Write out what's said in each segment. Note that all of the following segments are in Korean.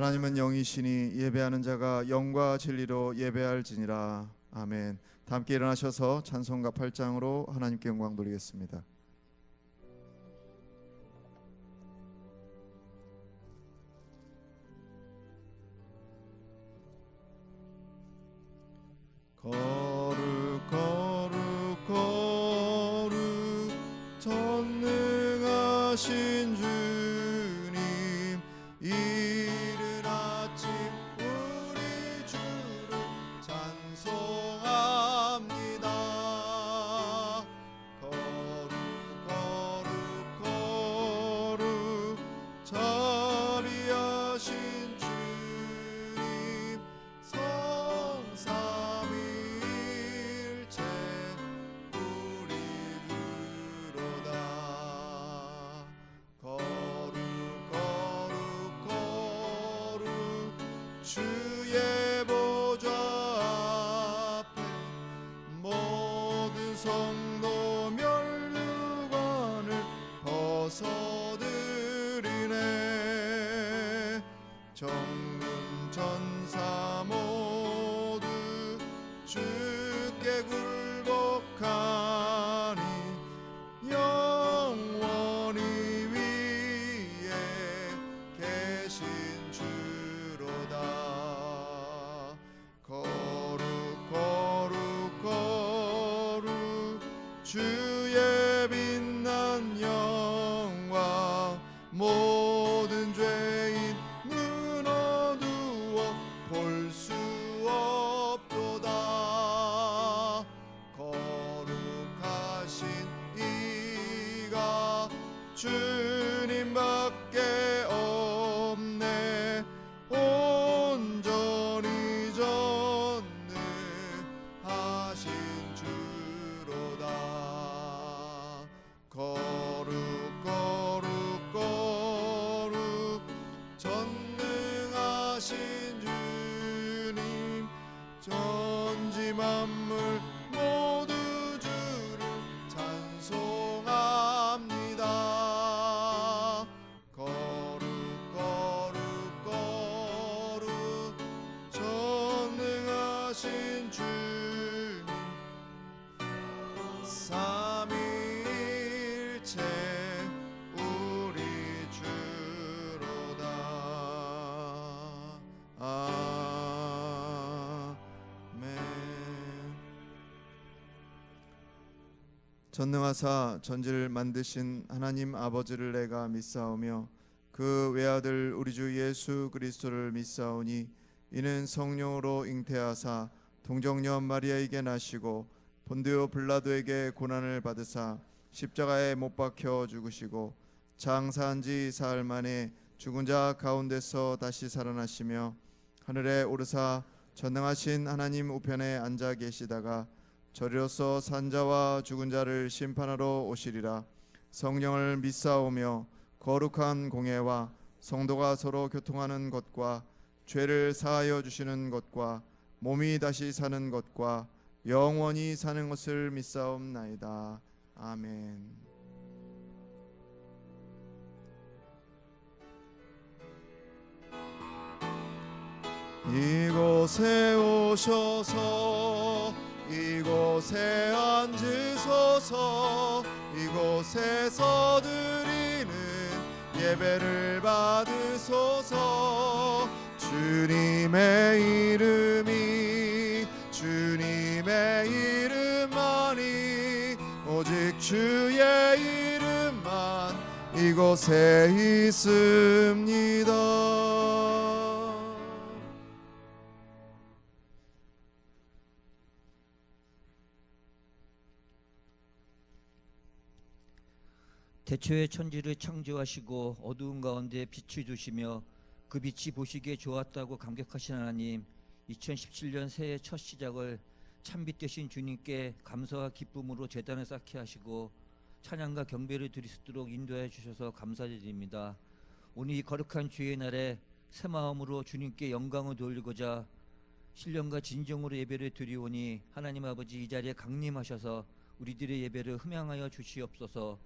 하나님은 영이시니 예배하는 자가 영과 진리로 예배할지니라. 아멘. 다 함께 일어나셔서 찬송가 8장으로 하나님께 영광 돌리겠습니다. 거룩 거룩 거룩 전능하신 주님, 이른 아침 우리 주를 찬송합니다. 거룩 거룩 거룩 자비하신 주님, 성삼위일체 우리 주로다. 거룩 거룩 거룩 주의 보좌 앞에 모든 성도 멸류관을 벗어드리네. 정군 천사 모두 주께 굴복하니 영원히 위에 계신 주로다. 거룩 거룩 거룩 주의 빛난 영광, 모든 죄인 눈 어두워 볼 수 없도다. 거룩하신 이가 주님밖에 없네. 온전히 전능하신 주로다. 거룩 거룩 거룩 전능하신 주님, 전지 만물 모두 주를 찬송합니다. 거룩 거룩 거룩 전능하신 주님, 삼위일체 우리 주로다. 아멘. 전능하사 전지를 만드신 하나님 아버지를 내가 믿사오며 그 외아들 우리 주 예수 그리스도를 믿사오니, 이는 성령으로 잉태하사 동정녀 마리아에게 나시고 본디오 빌라도에게 고난을 받으사 십자가에 못 박혀 죽으시고 장사한 지 사흘 만에 죽은 자 가운데서 다시 살아나시며 하늘에 오르사 전능하신 하나님 우편에 앉아 계시다가 저리로서 산자와 죽은 자를 심판하러 오시리라. 성령을 믿사오며 거룩한 공예와 성도가 서로 교통하는 것과 죄를 사하여 주시는 것과 몸이 다시 사는 것과 영원히 사는 것을 믿사옵나이다. 아멘. 이곳에 오셔서 이곳에 앉으소서. 이곳에서 드리는 예배를 받으소서. 주님의 이름이 주님의 이름만이 오직 주의 이름만 이곳에 있습니다. 태초에 천지를 창조하시고 어두운 가운데 빛을 두시며 그 빛이 보시기에 좋았다고 감격하신 하나님, 2017년 새해 첫 시작을 참빛 되신 주님께 감사와 기쁨으로 제단을 쌓게 하시고 찬양과 경배를 드릴 수 있도록 인도해 주셔서 감사드립니다. 오늘 이 거룩한 주의 날에 새 마음으로 주님께 영광을 돌리고자 신령과 진정으로 예배를 드리오니, 하나님 아버지 이 자리에 강림하셔서 우리들의 예배를 흠양하여 주시옵소서.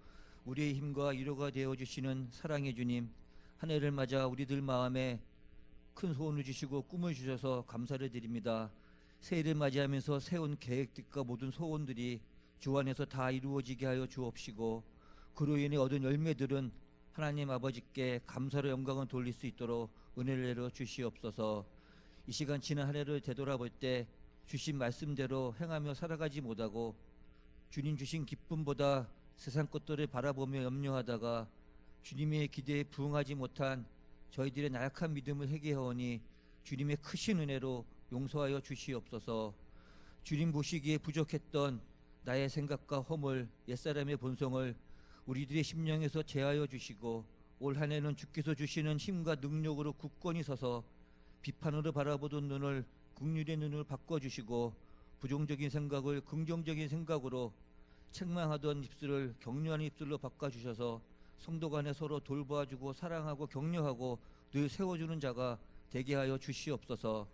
우리의 힘과 위로가 되어주시는 사랑의 주님, 한 해를 맞아 우리들 마음에 큰 소원을 주시고 꿈을 주셔서 감사를 드립니다. 새해를 맞이하면서 세운 계획들과 모든 소원들이 주 안에서 다 이루어지게 하여 주옵시고, 그로 인해 얻은 열매들은 하나님 아버지께 감사로 영광을 돌릴 수 있도록 은혜를 내려 주시옵소서. 이 시간 지난 한 해를 되돌아볼 때 주신 말씀대로 행하며 살아가지 못하고 주님 주신 기쁨보다 세상 것들을 바라보며 염려하다가 주님의 기대에 부응하지 못한 저희들의 나약한 믿음을 회개하오니 주님의 크신 은혜로 용서하여 주시옵소서. 주님 보시기에 부족했던 나의 생각과 허물, 옛사람의 본성을 우리들의 심령에서 제하여 주시고, 올 한 해는 주께서 주시는 힘과 능력으로 굳건히 서서 비판으로 바라보던 눈을 긍휼의 눈을 바꿔주시고, 부정적인 생각을 긍정적인 생각으로, 책망하던 입술을 격려하는 입술로 바꿔주셔서 성도 간에 서로 돌봐주고 사랑하고 격려하고 늘 세워주는 자가 되게 하여 주시옵소서.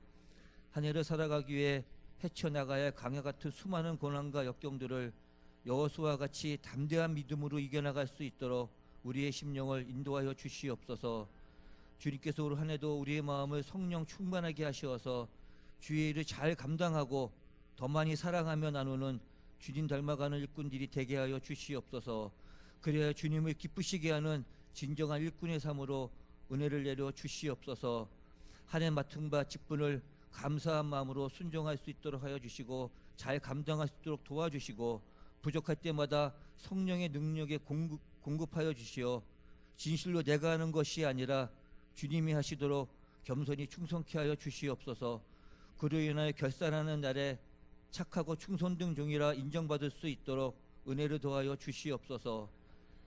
한 해를 살아가기 위해 헤쳐나가야 할 강야 같은 수많은 고난과 역경들을 여호수아와 같이 담대한 믿음으로 이겨나갈 수 있도록 우리의 심령을 인도하여 주시옵소서. 주님께서 올 한 해도 우리의 마음을 성령 충만하게 하시어서 주의 일을 잘 감당하고 더 많이 사랑하며 나누는 주님 닮아가는 일꾼들이 되게 하여 주시옵소서. 그래야 주님을 기쁘시게 하는 진정한 일꾼의 삶으로 은혜를 내려 주시옵소서. 한 해 맡은 바 직분을 감사한 마음으로 순종할 수 있도록 하여 주시고, 잘 감당할 수 있도록 도와주시고, 부족할 때마다 성령의 능력에 공급하여 주시어 진실로 내가 하는 것이 아니라 주님이 하시도록 겸손히 충성케 하여 주시옵소서. 그로 인하여 결산하는 날에 착하고 충성된 종이라 인정받을 수 있도록 은혜를 더하여 주시옵소서.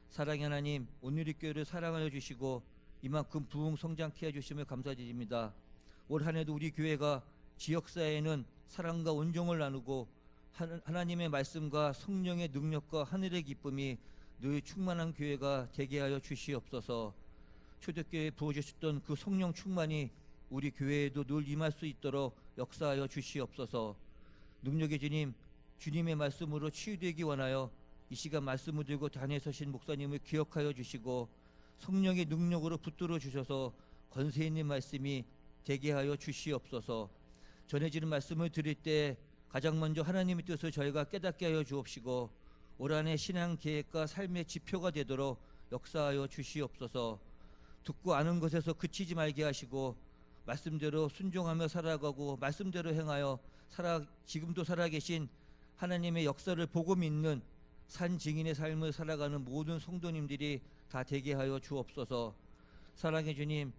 사랑의 하나님, 오늘 이 교회를 사랑하여 주시고 이만큼 부흥 성장케 해주심을 감사드립니다. 올 한 해도 우리 교회가 지역사회에는 사랑과 온정을 나누고 하나님의 말씀과 성령의 능력과 하늘의 기쁨이 늘 충만한 교회가 되게 하여 주시옵소서. 초대교회에 부어주셨던 그 성령 충만이 우리 교회에도 늘 임할 수 있도록 역사하여 주시옵소서. 능력의 주님, 주님의 말씀으로 치유되기 원하여 이 시간 말씀을 들고 단에 서신 목사님을 기억하여 주시고, 성령의 능력으로 붙들어 주셔서 권세 있는 말씀이 되게 하여 주시옵소서. 전해지는 말씀을 들을 때 가장 먼저 하나님의 뜻을 저희가 깨닫게 하여 주옵시고, 올 한 해 신앙 계획과 삶의 지표가 되도록 역사하여 주시옵소서. 듣고 아는 것에서 그치지 말게 하시고 말씀대로 순종하며 살아가고 말씀대로 행하여 지금도 살아계신 하나님의 역사를 보고 믿는 산 증인의 삶을 살아가는 모든 성도님들이 다 되게 하여 주옵소서. 사랑의 주님,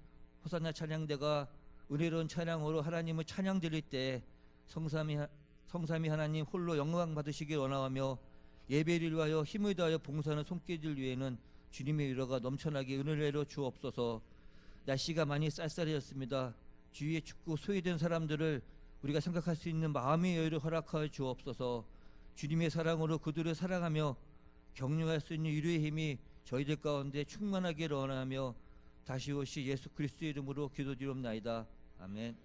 호산나 찬양대가 은혜로운 찬양으로 하나님을 찬양 드릴 때 성삼위 하나님 홀로 영광 받으시길 원하며, 예배를 위하여 힘을 다하여 봉사하는 손길들 위에는 주님의 위로가 넘쳐나게 은혜를 내려 주옵소서. 날씨가 많이 쌀쌀해졌습니다. 주위에 춥고 소외된 사람들을 우리가 생각할 수 있는 마음의 여유를 허락하여 주옵소서. 주님의 사랑으로 그들을 사랑하며 격려할 수 있는 위로의 힘이 저희들 가운데 충만하기를 원하며, 다시 오시 예수 그리스도의 이름으로 기도드리옵나이다. 아멘.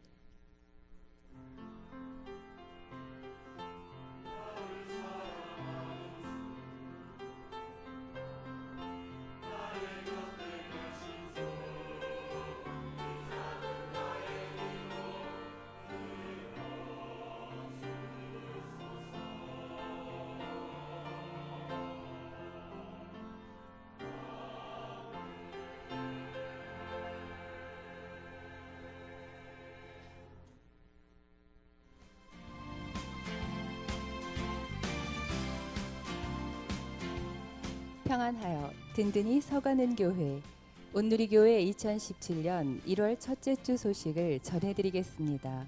평안하여 든든히 서가는 교회, 온누리교회 2017년 1월 첫째 주 소식을 전해드리겠습니다.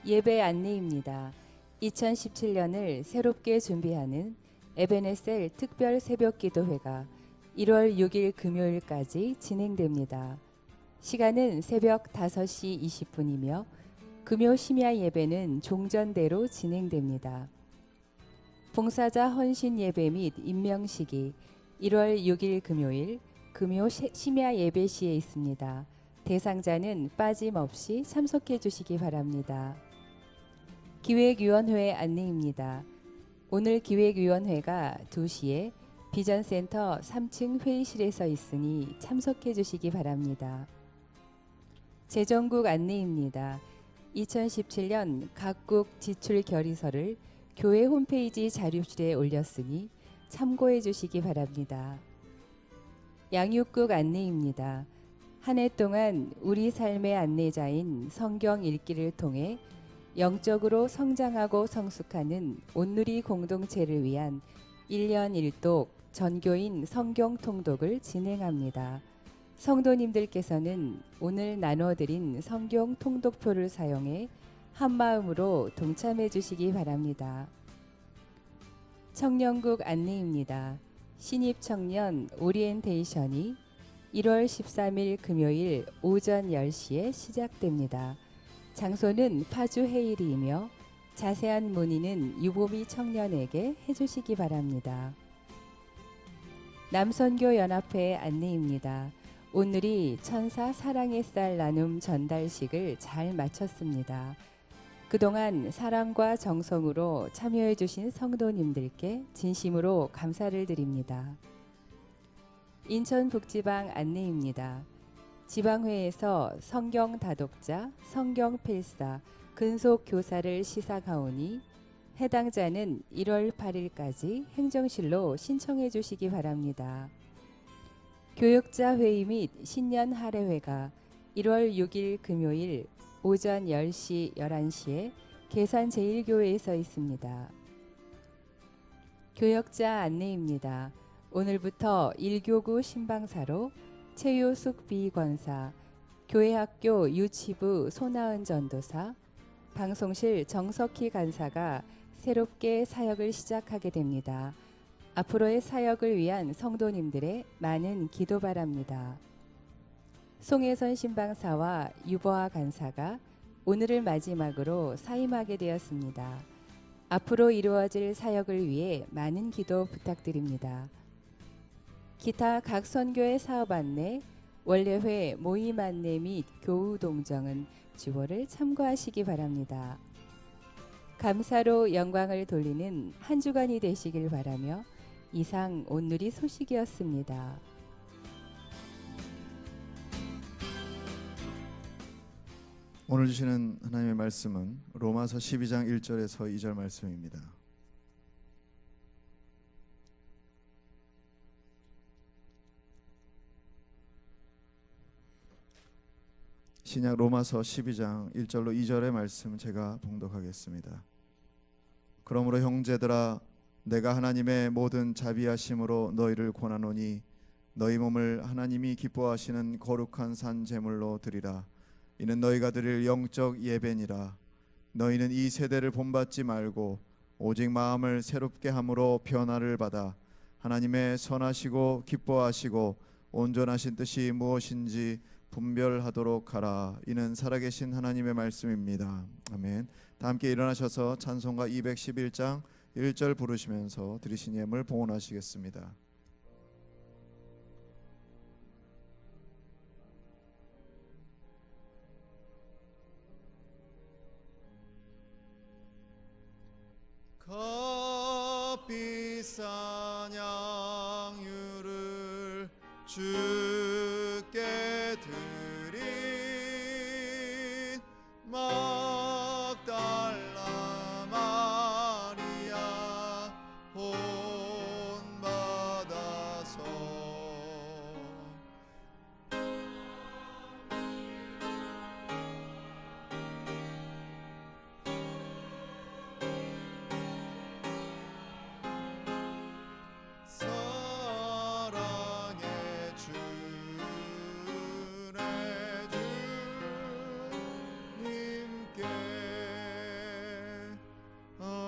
예배 안내입니다. 2017년을 새롭게 준비하는 에베네셀 특별 새벽기도회가 1월 6일 금요일까지 진행됩니다. 시간은 새벽 5시 20분이며 금요 심야 예배는 종전대로 진행됩니다. 봉사자 헌신 예배 및 임명식이 1월 6일 금요일 금요 심야 예배 시에 있습니다. 대상자는 빠짐없이 참석해 주시기 바랍니다. 기획위원회 안내입니다. 오늘 기획위원회가 2시에 비전센터 3층 회의실에서 있으니 참석해 주시기 바랍니다. 재정국 안내입니다. 2017년 각국 지출 결의서를 교회 홈페이지 자료실에 올렸으니 참고해 주시기 바랍니다. 양육국 안내입니다. 한 해 동안 우리 삶의 안내자인 성경 읽기를 통해 영적으로 성장하고 성숙하는 온누리 공동체를 위한 1년 1독 전교인 성경 통독을 진행합니다. 성도님들께서는 오늘 나눠드린 성경 통독표를 사용해 한마음으로 동참해 주시기 바랍니다. 청년국 안내입니다. 신입청년 오리엔테이션이 1월 13일 금요일 오전 10시에 시작됩니다. 장소는 파주 헤이리이며 자세한 문의는 유보미 청년에게 해주시기 바랍니다. 남선교 연합회 안내입니다. 오늘이 천사 사랑의 쌀 나눔 전달식을 잘 마쳤습니다. 그동안 사랑과 정성으로 참여해 주신 성도님들께 진심으로 감사를 드립니다. 인천북지방 안내입니다. 지방회에서 성경 다독자, 성경 필사, 근속 교사를 시사가오니 해당자는 1월 8일까지 행정실로 신청해 주시기 바랍니다. 교역자 회의 및 신년 할애회가 1월 6일 금요일 오전 10시, 11시에 계산제일교회에서 있습니다. 교역자 안내입니다. 오늘부터 1교구 신방사로 최효숙 비권사, 교회학교 유치부 손아은 전도사, 방송실 정석희 간사가 새롭게 사역을 시작하게 됩니다. 앞으로의 사역을 위한 성도님들의 많은 기도 바랍니다. 송혜선 신방사와 유보아 간사가 오늘을 마지막으로 사임하게 되었습니다. 앞으로 이루어질 사역을 위해 많은 기도 부탁드립니다. 기타 각 선교의 사업 안내, 원례회 모임 안내 및 교우 동정은 주보를 참고하시기 바랍니다. 감사로 영광을 돌리는 한 주간이 되시길 바라며 이상 온누리 소식이었습니다. 오늘 주시는 하나님의 말씀은 로마서 12장 1절에서 2절 말씀입니다. 신약 로마서 12장 1절로 2절의 말씀 제가 봉독하겠습니다. 그러므로 형제들아 내가 하나님의 모든 자비하심으로 너희를 권하노니 너희 몸을 하나님이 기뻐하시는 거룩한 산 제물로 드리라. 이는 너희가 드릴 영적 예배니라. 너희는 이 세대를 본받지 말고 오직 마음을 새롭게 함으로 변화를 받아 하나님의 선하시고 기뻐하시고 온전하신 뜻이 무엇인지 분별하도록 하라. 이는 살아계신 하나님의 말씀입니다. 아멘. 다 함께 일어나셔서 찬송가 211장 1절 부르시면서 드리신 예물 봉헌하시겠습니다. 값비싼 양유를 주께 드린 막달라 마리아 본받아서 사랑의 주의 주님께 아멘.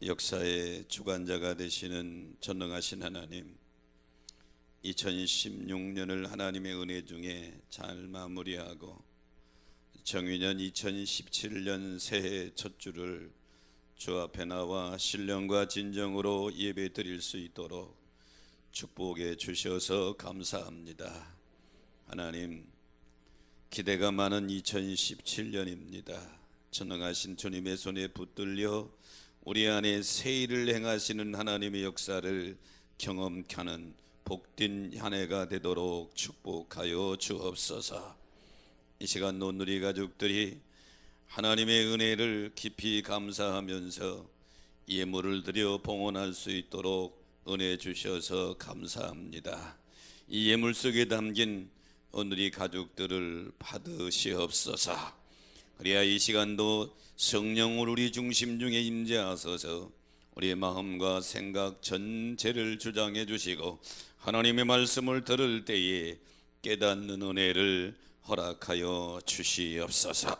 역사의 주관자가 되시는 전능하신 하나님, 2016년을 하나님의 은혜 중에 잘 마무리하고 정유년 2017년 새해 첫 주를 주 앞에 나와 신령과 진정으로 예배 드릴 수 있도록 축복해 주셔서 감사합니다. 하나님, 기대가 많은 2017년입니다. 전능하신 주님의 손에 붙들려 우리 안에 새 일을 행하시는 하나님의 역사를 경험케 하는 복된 한 해가 되도록 축복하여 주옵소서. 이 시간 논누리 가족들이 하나님의 은혜를 깊이 감사하면서 예물을 드려 봉헌할 수 있도록 은혜 주셔서 감사합니다. 이 예물 속에 담긴 오늘의 가족들을 받으시옵소서. 그래야 이 시간도 성령을 우리 중심 중에 임재하소서 우리의 마음과 생각 전체를 주장해 주시고 하나님의 말씀을 들을 때에 깨닫는 은혜를 허락하여 주시옵소서.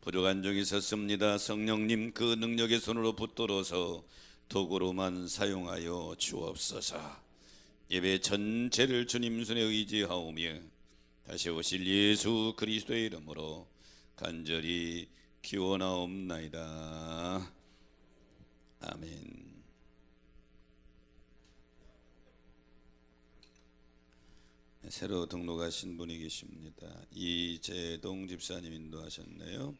부족한 종이 있었습니다. 성령님 그 능력의 손으로 붙들어서 도구로만 사용하여 주옵소서. 예배 전체를 주님 손에 의지하오며 다시 오실 예수 그리스도의 이름으로 간절히 기원하옵나이다. 아멘. 새로 등록하신 분이 계십니다. 이재동 집사님 인도하셨네요.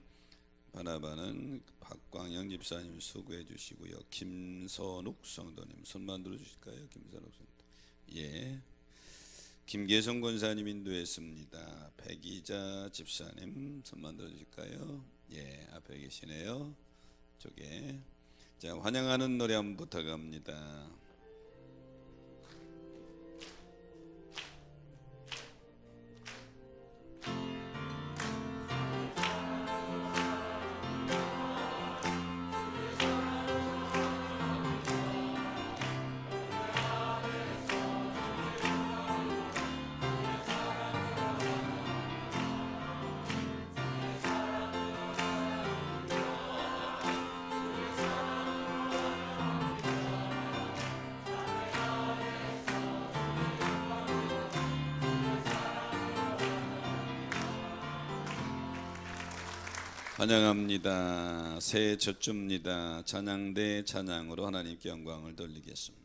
바나바는 박광영 집사님 수고해 주시고요. 김선욱 성도님 손만 들어 주실까요? 김선욱 성도. 예. 김계성 권사님 인도했습니다. 백이자 집사님 손만 들어 주실까요? 예, 앞에 계시네요. 저게. 자, 환영하는 노래 한번 부탁합니다. 환영합니다. 새해 첫 주입니다. 찬양대 찬양으로 하나님께 영광을 돌리겠습니다.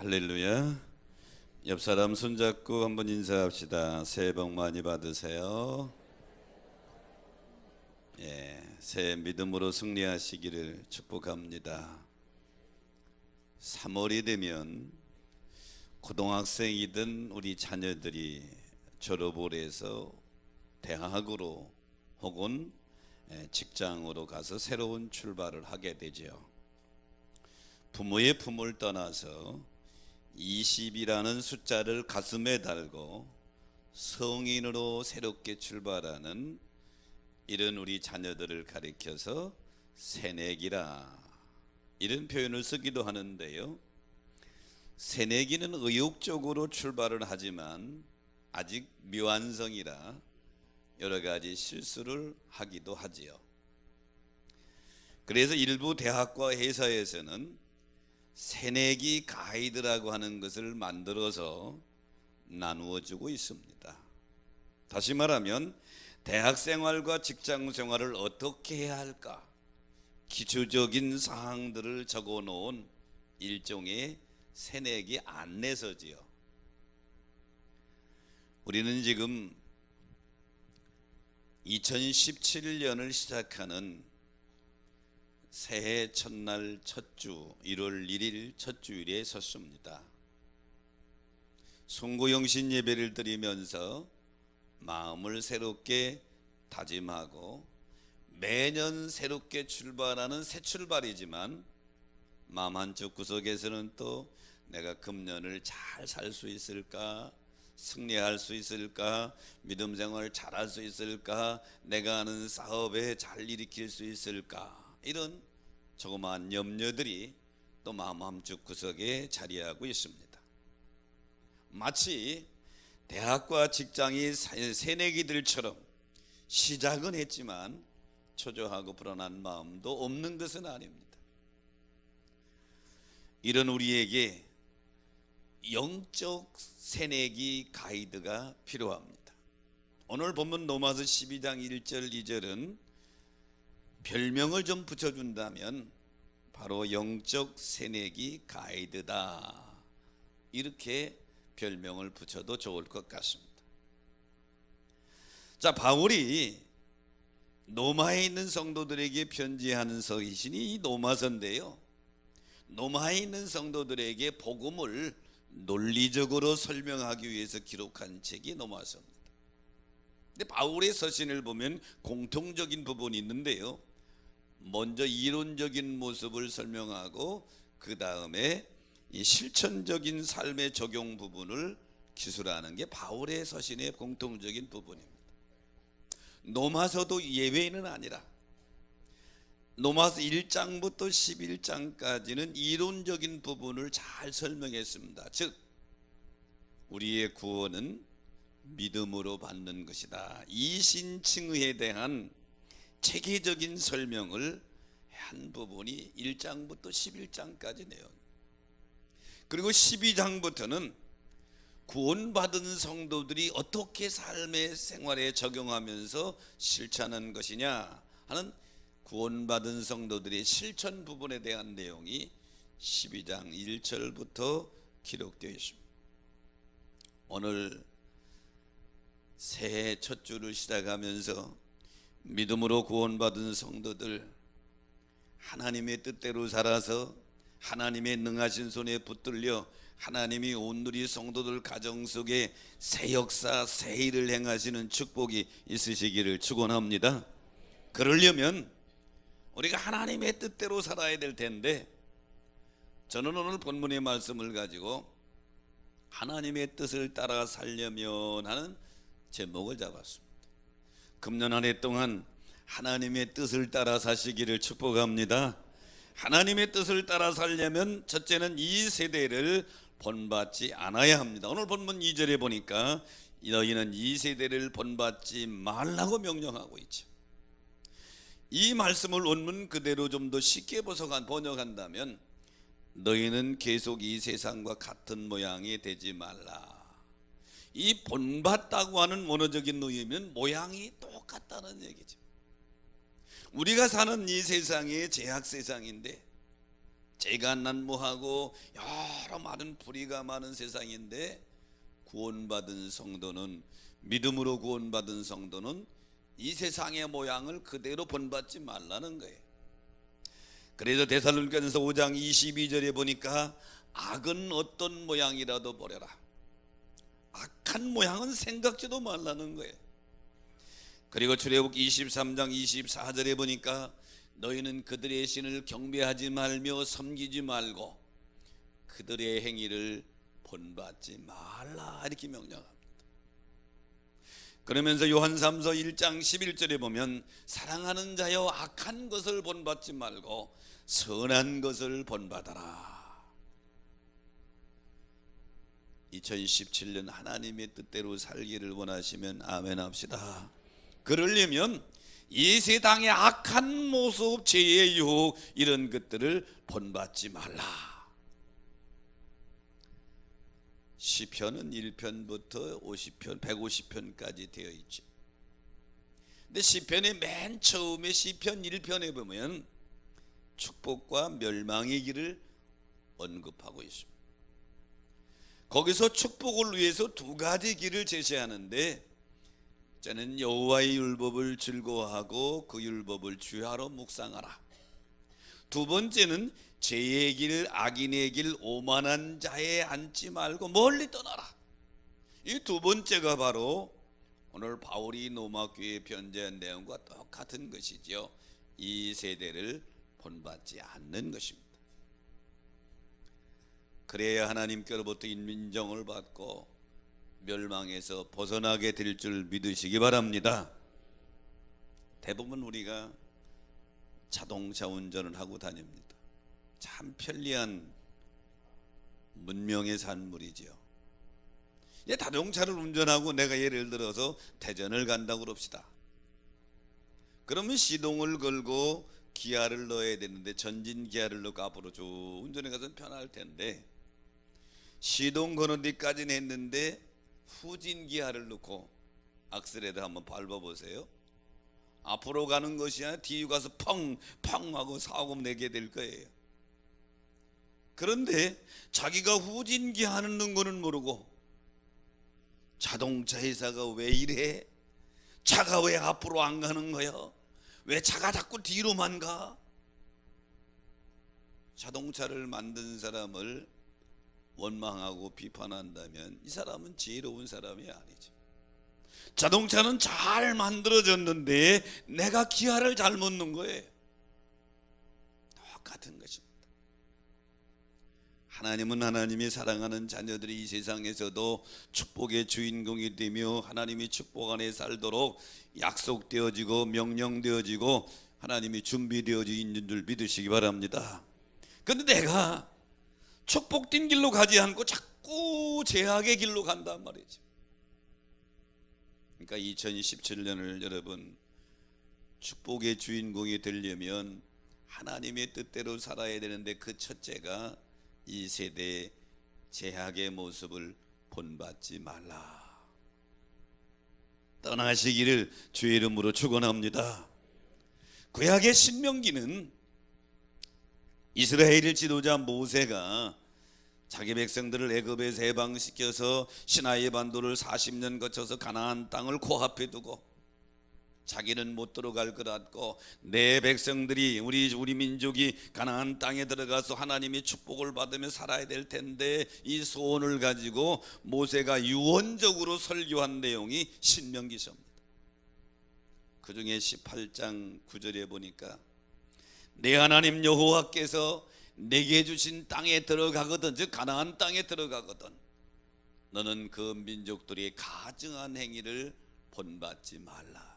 할렐루야. 옆 사람 손잡고 한번 인사합시다. 새해 복 많이 받으세요. 새해 믿음으로 승리하시기를 축복합니다. 3월이 되면 고등학생이든 우리 자녀들이 졸업을 해서 대학으로 혹은 직장으로 가서 새로운 출발을 하게 되죠. 부모의 품을 떠나서 20이라는 숫자를 가슴에 달고 성인으로 새롭게 출발하는 이런 우리 자녀들을 가리켜서 새내기라 이런 표현을 쓰기도 하는데요. 새내기는 의욕적으로 출발을 하지만 아직 미완성이라 여러 가지 실수를 하기도 하지요. 그래서 일부 대학과 회사에서는 새내기 가이드라고 하는 것을 만들어서 나누어 주고 있습니다. 다시 말하면 대학 생활과 직장 생활을 어떻게 해야 할까? 기초적인 사항들을 적어 놓은 일종의 새내기 안내서지요. 우리는 지금 2017년을 시작하는 새해 첫날 첫주 1월 1일 첫 주일에 섰습니다. 송구영신 예배를 드리면서 마음을 새롭게 다짐하고 매년 새롭게 출발하는 새 출발이지만 마음 한쪽 구석에서는 또 내가 금년을 잘 살 수 있을까? 승리할 수 있을까? 믿음 생활을 잘할 수 있을까? 내가 하는 사업에 잘 일으킬 수 있을까? 이런 조그마한 염려들이 또 마음 한쪽 구석에 자리하고 있습니다. 마치 대학과 직장이 새내기들처럼 시작은 했지만 초조하고 불안한 마음도 없는 것은 아닙니다. 이런 우리에게 영적 새내기 가이드가 필요합니다. 오늘 본문 로마서 12장 1절 2절은 별명을 좀 붙여준다면 바로 영적 새내기 가이드다, 이렇게 별명을 붙여도 좋을 것 같습니다. 자, 바울이 로마에 있는 성도들에게 편지하는 서이신이 이 로마서인데요, 로마에 있는 성도들에게 복음을 논리적으로 설명하기 위해서 기록한 책이 로마서입니다. 근데 바울의 서신을 보면 공통적인 부분이 있는데요, 먼저 이론적인 모습을 설명하고 그 다음에 이 실천적인 삶의 적용 부분을 기술하는 게 바울의 서신의 공통적인 부분입니다. 로마서도 예외는 아니라 로마서 1장부터 11장까지는 이론적인 부분을 잘 설명했습니다. 즉 우리의 구원은 믿음으로 받는 것이다, 이신칭의에 대한 체계적인 설명을 한 부분이 1장부터 11장까지 내용, 그리고 12장부터는 구원받은 성도들이 어떻게 삶의 생활에 적용하면서 실천하는 것이냐 하는 구원받은 성도들의 실천 부분에 대한 내용이 12장 1절부터 기록되어 있습니다. 오늘 새해 첫 주를 시작하면서 믿음으로 구원받은 성도들, 하나님의 뜻대로 살아서 하나님의 능하신 손에 붙들려 하나님이 온누리 성도들 가정 속에 새 역사, 새 일을 행하시는 축복이 있으시기를 축원합니다. 그러려면 우리가 하나님의 뜻대로 살아야 될 텐데, 저는 오늘 본문의 말씀을 가지고 하나님의 뜻을 따라 살려면 하는 제목을 잡았습니다. 금년 한 해 동안 하나님의 뜻을 따라 사시기를 축복합니다. 하나님의 뜻을 따라 살려면 첫째는 이 세대를 본받지 않아야 합니다. 오늘 본문 2절에 보니까 너희는 이 세대를 본받지 말라고 명령하고 있죠. 이 말씀을 원문 그대로 좀 더 쉽게 번역한다면 너희는 계속 이 세상과 같은 모양이 되지 말라. 이 본받다고 하는 원어적인 의미는 모양이 똑같다는 얘기죠. 우리가 사는 이 세상이 제약 세상인데 죄가 난무하고 여러 많은 불의가 많은 세상인데, 구원받은 성도는, 믿음으로 구원받은 성도는 이 세상의 모양을 그대로 본받지 말라는 거예요. 그래서 데살로니가전서 5장 22절에 보니까 악은 어떤 모양이라도 버려라. 악한 모양은 생각지도 말라는 거예요. 그리고 출애굽 23장 24절에 보니까 너희는 그들의 신을 경배하지 말며 섬기지 말고 그들의 행위를 본받지 말라, 이렇게 명령합니다. 그러면서 요한 3서 1장 11절에 보면 사랑하는 자여 악한 것을 본받지 말고 선한 것을 본받아라. 2017년 하나님의 뜻대로 살기를 원하시면 아멘 합시다. 그러려면 이 세상의 악한 모습, 죄의 유혹, 이런 것들을 본받지 말라. 시편은 1편부터 50편, 150편까지 되어 있죠. 근데 시편의 맨 처음에 시편 1편에 보면 축복과 멸망의 길을 언급하고 있습니다. 거기서 축복을 위해서 두 가지 길을 제시하는데, 저는 여호와의 율법을 즐거워하고 그 율법을 주야로 묵상하라. 두 번째는 죄의 길, 악인의 길, 오만한 자에 앉지 말고 멀리 떠나라. 이 두 번째가 바로 오늘 바울이 로마교회에 편지한 내용과 똑같은 것이죠. 이 세대를 본받지 않는 것입니다. 그래야 하나님께로부터 인정을 받고 멸망에서 벗어나게 될 줄 믿으시기 바랍니다. 대부분 우리가 자동차 운전을 하고 다닙니다. 참 편리한 문명의 산물이죠. 자동차를 운전하고 내가 예를 들어서 대전을 간다고 그럽시다. 그러면 시동을 걸고 기아를 넣어야 되는데, 전진 기아를 넣고 앞으로 쭉 운전해 가서 편할 텐데, 시동 거는 데까지는 했는데 후진 기아를 넣고 악셀에다 한번 밟아보세요. 앞으로 가는 것이 아니라 뒤에 가서 펑 하고 사고 내게 될 거예요. 그런데 자기가 후진 기아 넣는 거는 모르고 자동차 회사가 왜 이래? 차가 왜 앞으로 안 가는 거야? 왜 차가 자꾸 뒤로만 가? 자동차를 만든 사람을 원망하고 비판한다면 이 사람은 지혜로운 사람이 아니죠. 자동차는 잘 만들어졌는데 내가 기아를 잘못 넣은 거예요. 똑같은 것입니다. 하나님은 하나님이 사랑하는 자녀들이 이 세상에서도 축복의 주인공이 되며 하나님이 축복 안에 살도록 약속되어지고 명령되어지고 하나님이 준비되어져 있는 줄 믿으시기 바랍니다. 그런데 내가 축복된 길로 가지 않고 자꾸 제약의 길로 간단 말이죠. 그러니까 2017년을 여러분 축복의 주인공이 되려면 하나님의 뜻대로 살아야 되는데, 그 첫째가 이 세대의 제약의 모습을 본받지 말라. 떠나시기를 주의 이름으로 축원합니다. 구약의 신명기는 이스라엘 지도자 모세가 자기 백성들을 애굽에서 해방시켜서 시나이 반도를 40년 거쳐서 가나안 땅을 코앞에 두고 자기는 못 들어갈 것 같고 내 백성들이 우리 민족이 가나안 땅에 들어가서 하나님의 축복을 받으며 살아야 될 텐데, 이 소원을 가지고 모세가 유언적으로 설교한 내용이 신명기서입니다. 그 중에 18장 9절에 보니까 내 하나님 여호와께서 내게 주신 땅에 들어가거든, 즉 가나안 땅에 들어가거든 너는 그 민족들이 가증한 행위를 본받지 말라.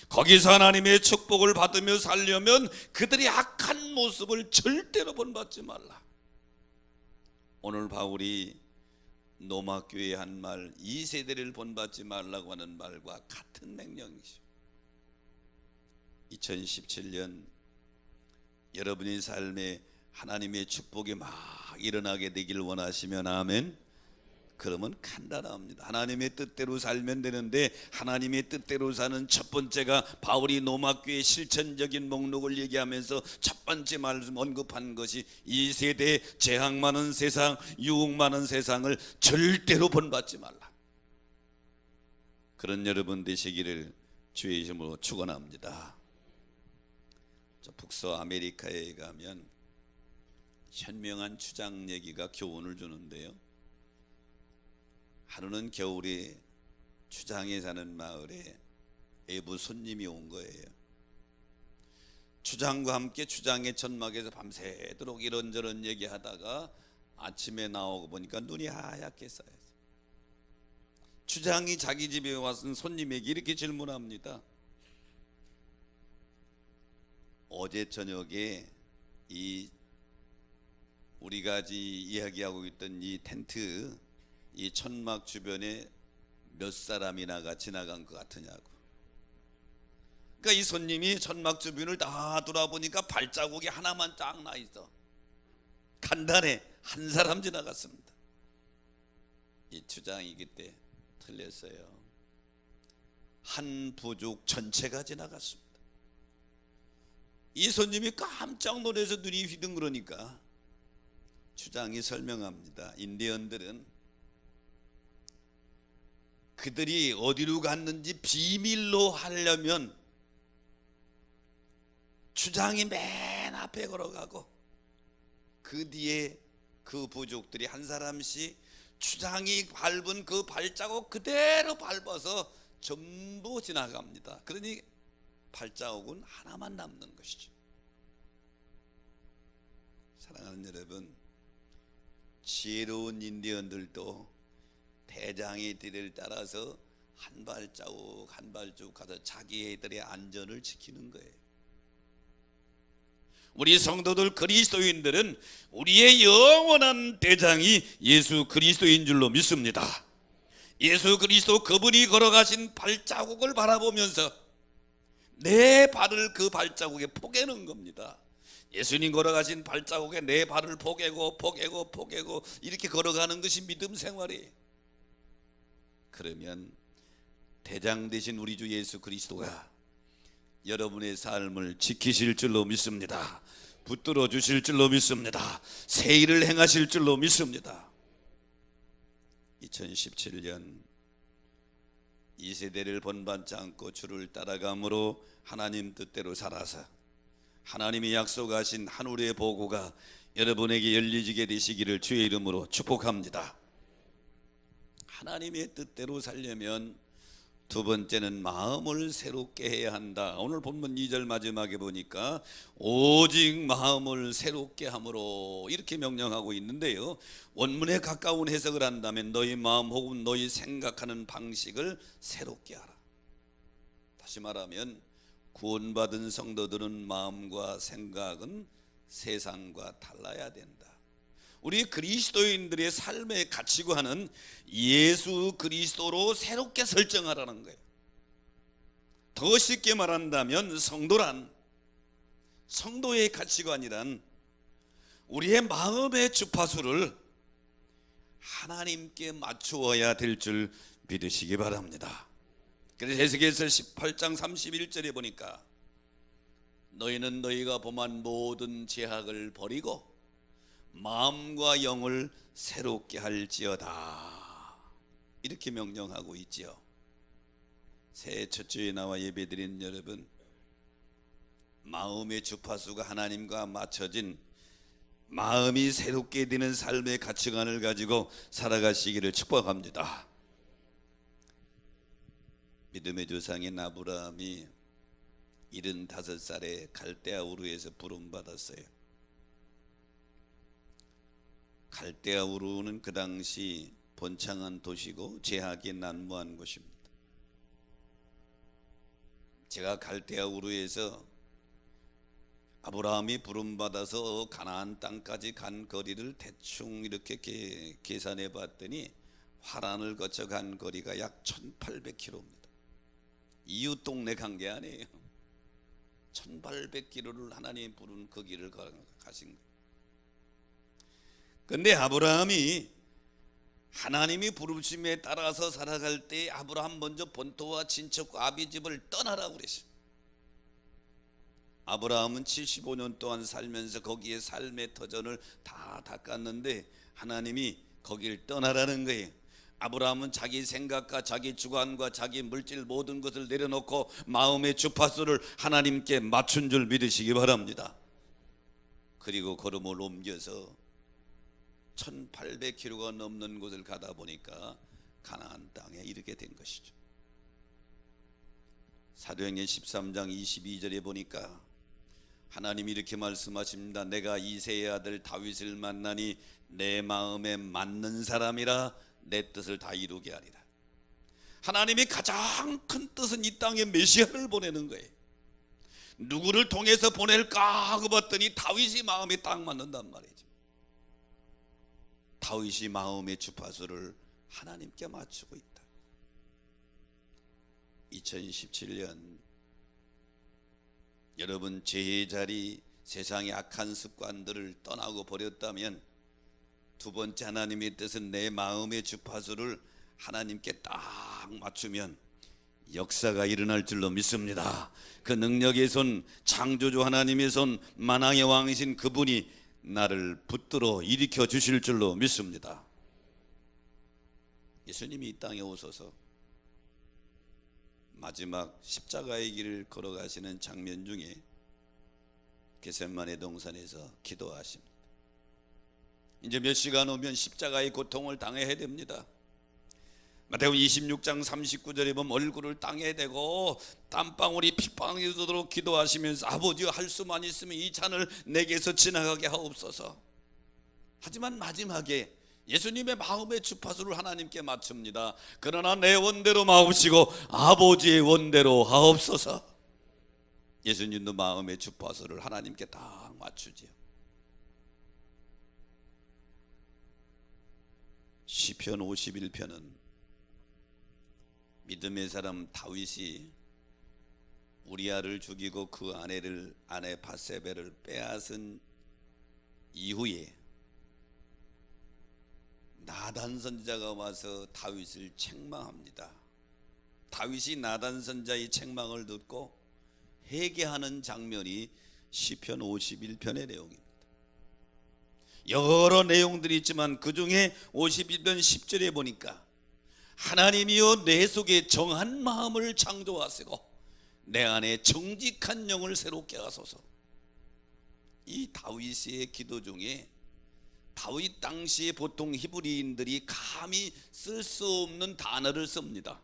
거기서 하나님의 축복을 받으며 살려면 그들이 악한 모습을 절대로 본받지 말라. 오늘 바울이 로마교회에 한 말, 이 세대를 본받지 말라고 하는 말과 같은 명령이죠. 2017년 여러분의 삶에 하나님의 축복이 막 일어나게 되길 원하시면 아멘. 그러면 간단합니다. 하나님의 뜻대로 살면 되는데 하나님의 뜻대로 사는 첫 번째가 바울이 로마교회 실천적인 목록을 얘기하면서 첫 번째 말씀 언급한 것이 이 세대에 재앙 많은 세상, 유혹 많은 세상을 절대로 본받지 말라. 그런 여러분 되시기를 주의 이름으로 축원합니다. 저 북서 아메리카에 가면 현명한 추장 얘기가 교훈을 주는데요. 하루는 겨울에 추장에 사는 마을에 외부 손님이 온 거예요. 추장과 함께 추장의 천막에서 밤새도록 이런저런 얘기하다가 아침에 나오고 보니까 눈이 하얗게 쌓였어요. 추장이 자기 집에 와서 손님에게 이렇게 질문합니다. 어제 저녁에 이 우리가 이야기하고 있던 이 텐트, 이 천막 주변에 몇 사람이나가 지나간 것 같으냐고. 그러니까 이 손님이 천막 주변을 다 돌아보니까 발자국이 하나만 쫙 나 있어. 간단해. 한 사람 지나갔습니다. 이 추장이 그때 틀렸어요. 한 부족 전체가 지나갔습니다. 이 손님이 깜짝 놀라서 눈이 휘둥그러니까 추장이 설명합니다. 인디언들은 그들이 어디로 갔는지 비밀로 하려면 추장이 맨 앞에 걸어가고 그 뒤에 그 부족들이 한 사람씩 추장이 밟은 그 발자국 그대로 밟아서 전부 지나갑니다. 그러니 발자국은 하나만 남는 것이죠. 사랑하는 여러분, 지혜로운 인디언들도 대장의 뒤를 따라서 한 발자국 한 발자국 가서 자기들의 안전을 지키는 거예요. 우리 성도들 그리스도인들은 우리의 영원한 대장이 예수 그리스도인 줄로 믿습니다. 예수 그리스도 그분이 걸어가신 발자국을 바라보면서 내 발을 그 발자국에 포개는 겁니다. 예수님 걸어가신 발자국에 내 발을 포개고 이렇게 걸어가는 것이 믿음 생활이에요. 그러면 대장 되신 우리 주 예수 그리스도가 여러분의 삶을 지키실 줄로 믿습니다. 붙들어 주실 줄로 믿습니다. 새 일을 행하실 줄로 믿습니다. 2017년 이 세대를 본받지 않고 주를 따라감으로 하나님 뜻대로 살아서 하나님이 약속하신 하늘의 보고가 여러분에게 열리게 되시기를 주의 이름으로 축복합니다. 하나님의 뜻대로 살려면 두 번째는 마음을 새롭게 해야 한다. 오늘 본문 2절 마지막에 보니까 오직 마음을 새롭게 함으로 이렇게 명령하고 있는데요, 원문에 가까운 해석을 한다면 너희 마음 혹은 너희 생각하는 방식을 새롭게 하라. 다시 말하면 구원받은 성도들은 마음과 생각은 세상과 달라야 된다. 우리 그리스도인들의 삶의 가치관은 예수 그리스도로 새롭게 설정하라는 거예요. 더 쉽게 말한다면 성도의 가치관이란 우리의 마음의 주파수를 하나님께 맞추어야 될 줄 믿으시기 바랍니다. 그래서 에스겔서 18장 31절에 보니까 너희는 너희가 범한 모든 죄악을 버리고 마음과 영을 새롭게 할지어다 이렇게 명령하고 있지요. 새해 첫 주에 나와 예배드린 여러분, 마음의 주파수가 하나님과 맞춰진 마음이 새롭게 되는 삶의 가치관을 가지고 살아가시기를 축복합니다. 믿음의 조상인 아브라함이 75살에 갈대아 우르에서 부름받았어요. 갈대아 우르는 그 당시 번창한 도시고 제약이 난무한 곳입니다. 제가 갈대아 우르에서 아브라함이 부름받아서 가나안 땅까지 간 거리를 대충 이렇게 계산해 봤더니 화란을 거쳐 간 거리가 약 1800km입니다. 이웃 동네 간 게 아니에요. 1800km를 하나님 부른 그 길을 가신 거예요. 근데 아브라함이 하나님이 부르심에 따라서 살아갈 때 아브라함 먼저 본토와 친척과 아비 집을 떠나라고 그랬어요. 아브라함은 75년 동안 살면서 거기에 삶의 터전을 다 닦았는데 하나님이 거길 떠나라는 거예요. 아브라함은 자기 생각과 자기 주관과 자기 물질 모든 것을 내려놓고 마음의 주파수를 하나님께 맞춘 줄 믿으시기 바랍니다. 그리고 걸음을 옮겨서 1800km가 넘는 곳을 가다 보니까 가나안 땅에 이르게 된 것이죠. 사도행전 13장 22절에 보니까 하나님이 이렇게 말씀하십니다. 내가 이새의 아들 다윗을 만나니 내 마음에 맞는 사람이라 내 뜻을 다 이루게 하리라. 하나님이 가장 큰 뜻은 이 땅에 메시아를 보내는 거예요. 누구를 통해서 보낼까 하고 봤더니 다윗이 마음에 딱 맞는단 말이죠. 다윗이 마음의 주파수를 하나님께 맞추고 있다. 2017년 여러분 죄의 자리, 세상의 악한 습관들을 떠나고 버렸다면 두 번째 하나님의 뜻은 내 마음의 주파수를 하나님께 딱 맞추면 역사가 일어날 줄로 믿습니다. 그 능력의 손, 창조주 하나님의 손, 만왕의 왕이신 그분이 나를 붙들어 일으켜 주실 줄로 믿습니다. 예수님이 이 땅에 오셔서 마지막 십자가의 길을 걸어가시는 장면 중에 겟세마네 동산에서 기도하십니다. 이제 몇 시간 오면 십자가의 고통을 당해야 됩니다. 마태복음 26장 39절에 보면 얼굴을 땅에 대고 땀방울이 핏방울이 되도록 기도하시면서 아버지여 할 수만 있으면 이 잔을 내게서 지나가게 하옵소서. 하지만 마지막에 예수님의 마음의 주파수를 하나님께 맞춥니다. 그러나 내 원대로 마옵시고 아버지의 원대로 하옵소서. 예수님도 마음의 주파수를 하나님께 딱 맞추지요. 시편 51편은 믿음의 사람 다윗이 우리아를 죽이고 그 아내 바세바를 빼앗은 이후에 나단 선지자가 와서 다윗을 책망합니다. 다윗이 나단 선지자의 책망을 듣고 회개하는 장면이 시편 51편의 내용입니다. 여러 내용들이 있지만 그 중에 51편 10절에 보니까 하나님이여 내 속에 정한 마음을 창조하시고 내 안에 정직한 영을 새롭게 하소서. 이 다윗의 기도 중에 다윗 당시에 보통 히브리인들이 감히 쓸 수 없는 단어를 씁니다.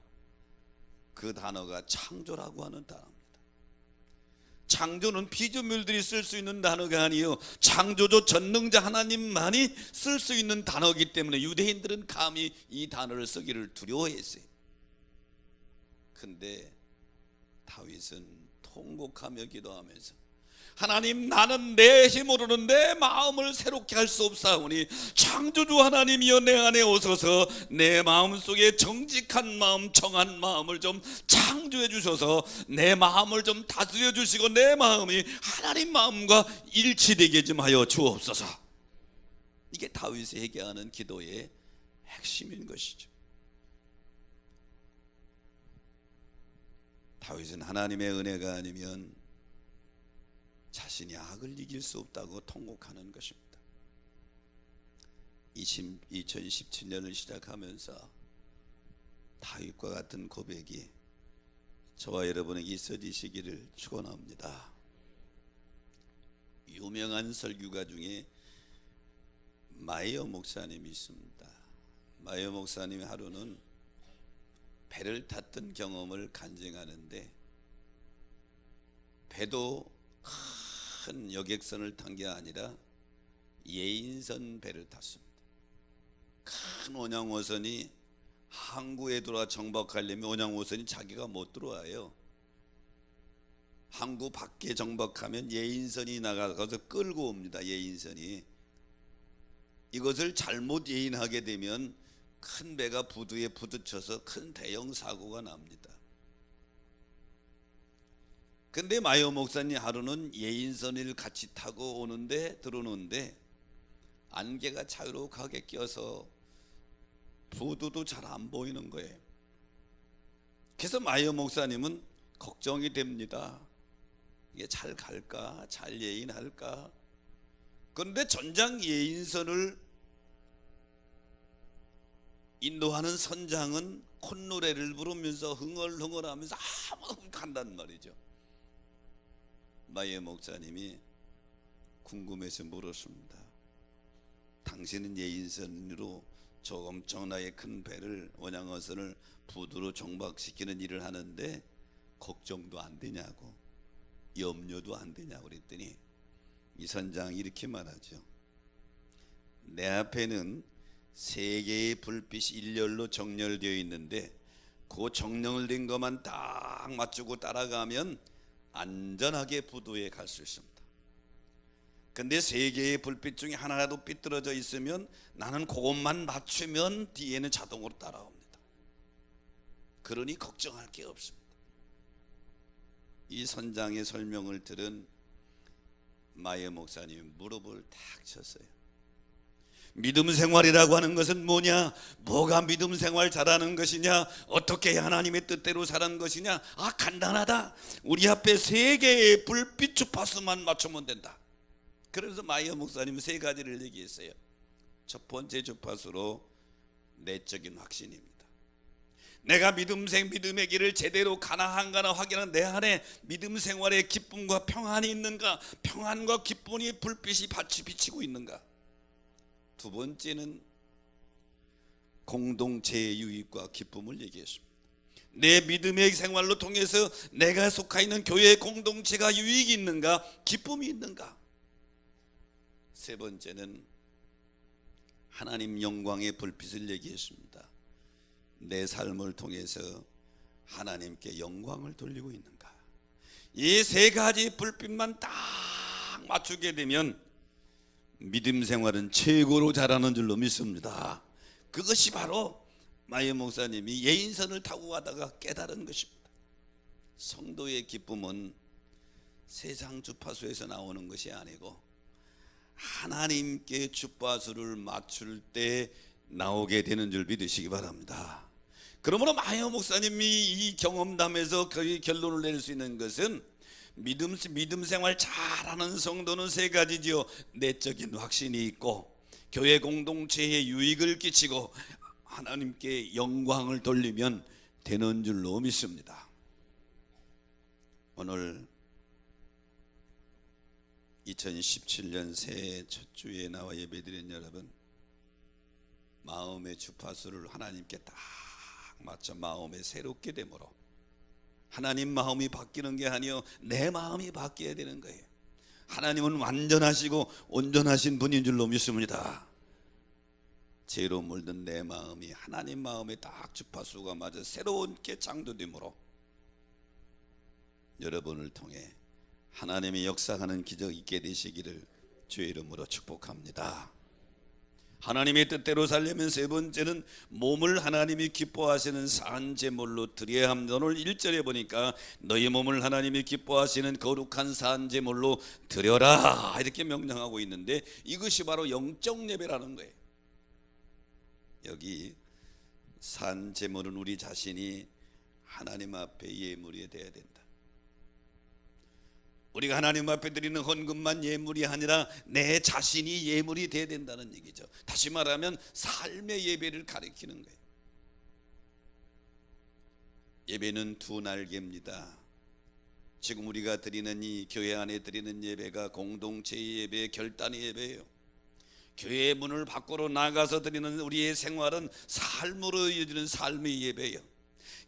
그 단어가 창조라고 하는 단어입니다. 창조는 피조물들이 쓸 수 있는 단어가 아니요 창조주 전능자 하나님만이 쓸 수 있는 단어이기 때문에 유대인들은 감히 이 단어를 쓰기를 두려워했어요. 근데 다윗은 통곡하며 기도하면서 하나님 나는 내 힘으로는 내 마음을 새롭게 할 수 없사오니 창조주 하나님이여 내 안에 오셔서 내 마음속에 정직한 마음 정한 마음을 좀 창조해 주셔서 내 마음을 좀 다스려 주시고 내 마음이 하나님 마음과 일치되게 좀 하여 주옵소서. 이게 다윗이 회개하는 기도의 핵심인 것이죠. 다윗은 하나님의 은혜가 아니면 자신이 악을 이길 수 없다고 통곡하는 것입니다. 2017년을 시작하면서 다윗과 같은 고백이 저와 여러분에게 있어지시기를 축원합니다. 유명한 설교가 중에 마이어 목사님이 있습니다. 마이어 목사님이 하루는 배를 탔던 경험을 간증하는데 배도 큰 여객선을 탄 게 아니라 예인선 배를 탔습니다. 큰 원양어선이 항구에 들어와 정박하려면 원양어선이 자기가 못 들어와요. 항구 밖에 정박하면 예인선이 나가서 끌고 옵니다. 예인선이. 이것을 잘못 예인하게 되면 큰 배가 부두에 부딪혀서 큰 대형 사고가 납니다. 근데 마이어 목사님 하루는 예인선을 같이 타고 들어오는데 안개가 자유롭게 껴서 부두도 잘 안 보이는 거예요. 그래서 마이어 목사님은 걱정이 됩니다. 이게 잘 갈까? 잘 예인할까? 그런데 전장 예인선을 인도하는 선장은 콧노래를 부르면서 흥얼흥얼하면서 아무도 간단 말이죠. 마이어 목사님이 궁금해서 물었습니다. 당신은 예인선으로 저 엄청나게 큰 배를 원양어선을 부두로 정박시키는 일을 하는데 걱정도 안 되냐고, 염려도 안 되냐고 그랬더니 이 선장이 이렇게 말하죠. 내 앞에는 세 개의 불빛이 일렬로 정렬되어 있는데 그 정렬된 것만 딱 맞추고 따라가면 안전하게 부두에 갈 수 있습니다. 근데 세 개의 불빛 중에 하나라도 삐뚤어져 있으면 나는 그것만 맞추면 뒤에는 자동으로 따라옵니다. 그러니 걱정할 게 없습니다. 이 선장의 설명을 들은 마이어 목사님이 무릎을 탁 쳤어요. 믿음 생활이라고 하는 것은 뭐냐? 뭐가 믿음 생활 잘하는 것이냐? 어떻게 하나님의 뜻대로 사는 것이냐? 간단하다. 우리 앞에 세 개의 불빛 주파수만 맞추면 된다. 그래서 마이어 목사님은 세 가지를 얘기했어요. 첫 번째 주파수로 내적인 확신입니다. 내가 믿음의 길을 제대로 가나 안 가나 확인하는 내 안에 믿음 생활의 기쁨과 평안이 있는가? 평안과 기쁨이 불빛이 같이 비치고 있는가? 두 번째는 공동체의 유익과 기쁨을 얘기했습니다. 내 믿음의 생활로 통해서 내가 속해 있는 교회 공동체가 유익이 있는가? 기쁨이 있는가? 세 번째는 하나님 영광의 불빛을 얘기했습니다. 내 삶을 통해서 하나님께 영광을 돌리고 있는가? 이 세 가지 불빛만 딱 맞추게 되면 믿음 생활은 최고로 잘하는 줄로 믿습니다. 그것이 바로 마이어 목사님이 예인선을 타고 가다가 깨달은 것입니다. 성도의 기쁨은 세상 주파수에서 나오는 것이 아니고 하나님께 주파수를 맞출 때 나오게 되는 줄 믿으시기 바랍니다. 그러므로 마이어 목사님이 이 경험담에서 거의 결론을 낼 수 있는 것은 믿음 생활 잘하는 성도는 세 가지지요. 내적인 확신이 있고 교회 공동체에 유익을 끼치고 하나님께 영광을 돌리면 되는 줄로 믿습니다. 오늘 2017년 새해 첫 주에 나와 예배드린 여러분, 마음의 주파수를 하나님께 딱 맞춰 마음에 새롭게 되므로 하나님 마음이 바뀌는 게 아니요 내 마음이 바뀌어야 되는 거예요. 하나님은 완전하시고 온전하신 분인 줄로 믿습니다. 죄로 물든 내 마음이 하나님 마음에 딱 주파수가 맞아 새롭게 창조되므로 여러분을 통해 하나님의 역사하는 기적 있게 되시기를 주의 이름으로 축복합니다. 하나님의 뜻대로 살려면 세 번째는 몸을 하나님이 기뻐하시는 산 제물로 드려야 합니다. 오늘 1절에 보니까 너희 몸을 하나님이 기뻐하시는 거룩한 산 제물로 드려라 이렇게 명령하고 있는데 이것이 바로 영적 예배라는 거예요. 여기 산 제물은 우리 자신이 하나님 앞에 예물이 되어야 된다. 우리가 하나님 앞에 드리는 헌금만 예물이 아니라 내 자신이 예물이 되어야 된다는 얘기죠. 다시 말하면 삶의 예배를 가리키는 거예요. 예배는 두 날개입니다. 지금 우리가 드리는 이 교회 안에 드리는 예배가 공동체의 예배, 결단의 예배예요. 교회의 문을 밖으로 나가서 드리는 우리의 생활은 삶으로 이어지는 삶의 예배예요.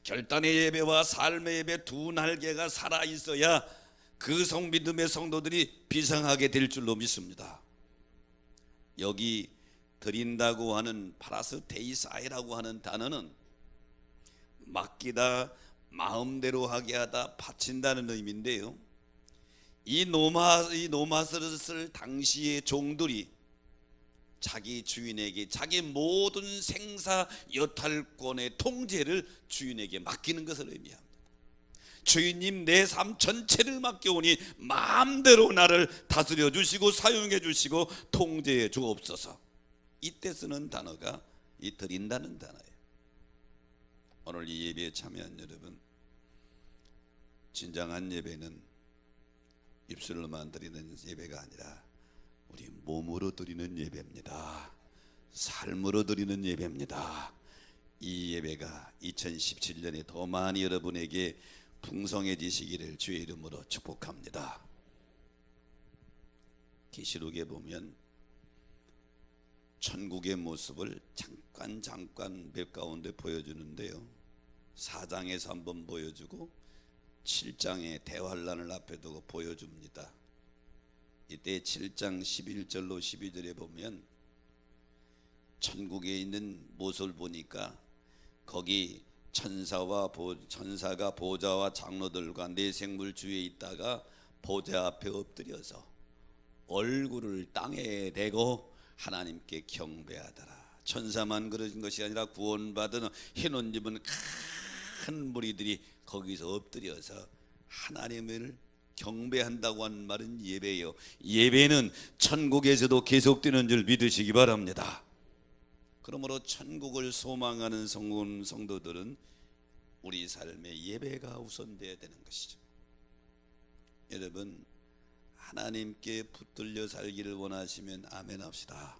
결단의 예배와 삶의 예배 두 날개가 살아 있어야 그 믿음의 성도들이 비상하게 될 줄로 믿습니다. 여기 드린다고 하는 파라스테이사이라고 하는 단어는 맡기다, 마음대로 하게 하다, 바친다는 의미인데요. 이 노마스를 쓸 당시의 종들이 자기 주인에게 자기 모든 생사 여탈권의 통제를 주인에게 맡기는 것을 의미합니다. 주인님 내 삶 전체를 맡겨오니 마음대로 나를 다스려 주시고 사용해 주시고 통제해 주옵소서. 이때 쓰는 단어가 이 드린다는 단어예요. 오늘 이 예배에 참여한 여러분, 진정한 예배는 입술로만 드리는 예배가 아니라 우리 몸으로 드리는 예배입니다. 삶으로 드리는 예배입니다. 이 예배가 2017년에 더 많이 여러분에게 풍성해지시기를 주의 이름으로 축복합니다. 계시록에 보면 천국의 모습을 잠깐 맵 가운데 보여주는데요, 4장에서 한번 보여주고 7장에 대환란을 앞에 두고 보여줍니다. 이때 7장 11절로 12절에 보면 천국에 있는 모습을 보니까 거기 천사가 보좌와 장로들과 네 생물 주위에 있다가 보좌 앞에 엎드려서 얼굴을 땅에 대고 하나님께 경배하더라. 천사만 그러신 것이 아니라 구원받은 흰옷 입은 큰 무리들이 거기서 엎드려서 하나님을 경배한다고 하는 말은 예배예요. 예배는 천국에서도 계속되는 줄 믿으시기 바랍니다. 그러므로 천국을 소망하는 성도들은 우리 삶에 예배가 우선돼야 되는 것이죠. 여러분, 하나님께 붙들려 살기를 원하시면 아멘 합시다.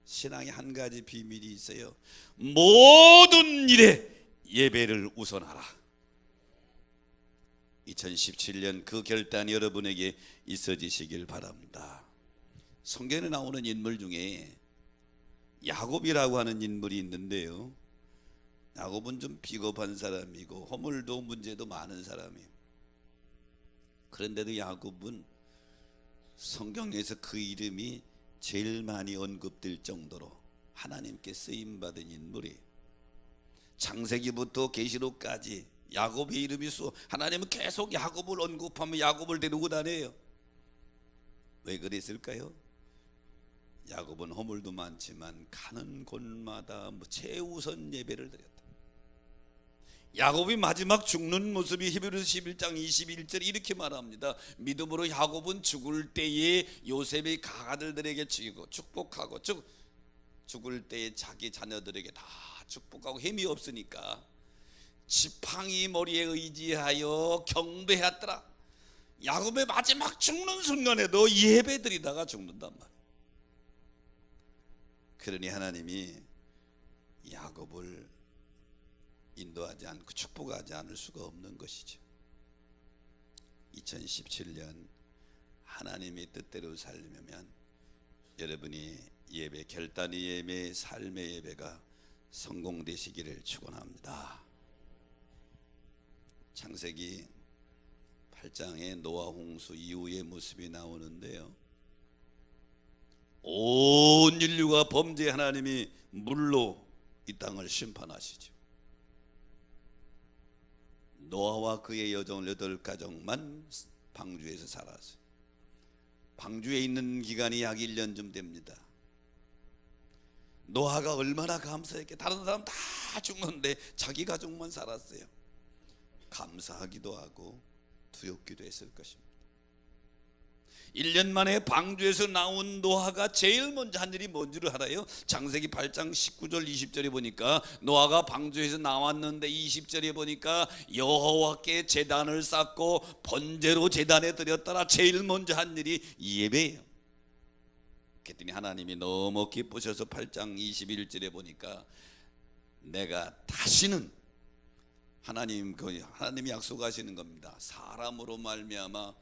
신앙에 한 가지 비밀이 있어요. 모든 일에 예배를 우선하라. 2017년 그 결단이 여러분에게 있어지시길 바랍니다. 성경에 나오는 인물 중에 야곱이라고 하는 인물이 있는데요, 야곱은 좀 비겁한 사람이고 허물도 문제도 많은 사람이에요. 그런데도 야곱은 성경에서 그 이름이 제일 많이 언급될 정도로 하나님께 쓰임받은 인물이에요. 창세기부터 계시록까지 야곱의 이름이 하나님은 계속 야곱을 언급하며 야곱을 데리고 다녀요. 왜 그랬을까요? 야곱은 허물도 많지만 가는 곳마다 최우선 예배를 드렸다. 야곱이 마지막 죽는 모습이 히브리서 11장 21절 이렇게 말합니다. 믿음으로 야곱은 죽을 때에 요셉의 가가들에게 축복하고 죽을 때에 자기 자녀들에게 다 축복하고 힘이 없으니까 지팡이 머리에 의지하여 경배했더라. 야곱의 마지막 죽는 순간에도 예배드리다가 죽는단 말이에요. 그러니 하나님이 야곱을 인도하지 않고 축복하지 않을 수가 없는 것이죠. 2017년 하나님의 뜻대로 살려면 여러분이 예배, 결단의 예배, 삶의 예배가 성공되시기를 축원합니다. 창세기 8장에 노아 홍수 이후의 모습이 나오는데요, 온 인류가 범죄 하나님이 물로 이 땅을 심판하시죠. 노아와 그의 여종 8가족만 방주에서 살았어요. 방주에 있는 기간이 약 1년쯤 됩니다. 노아가 얼마나 감사했게, 다른 사람 다 죽는데 자기 가족만 살았어요. 감사하기도 하고 두렵기도 했을 것입니다. 1년 만에 방주에서 나온 노아가 제일 먼저 한 일이 뭔지를 알아요? 창세기 8장 19절 20절에 보니까 노아가 방주에서 나왔는데 20절에 보니까 여호와께 제단을 쌓고 번제로 제단에 드렸더라. 제일 먼저 한 일이 예배예요. 그랬더니 하나님이 너무 기쁘셔서 8장 21절에 보니까 내가 다시는 하나님이 약속하시는 겁니다. 사람으로 말미암아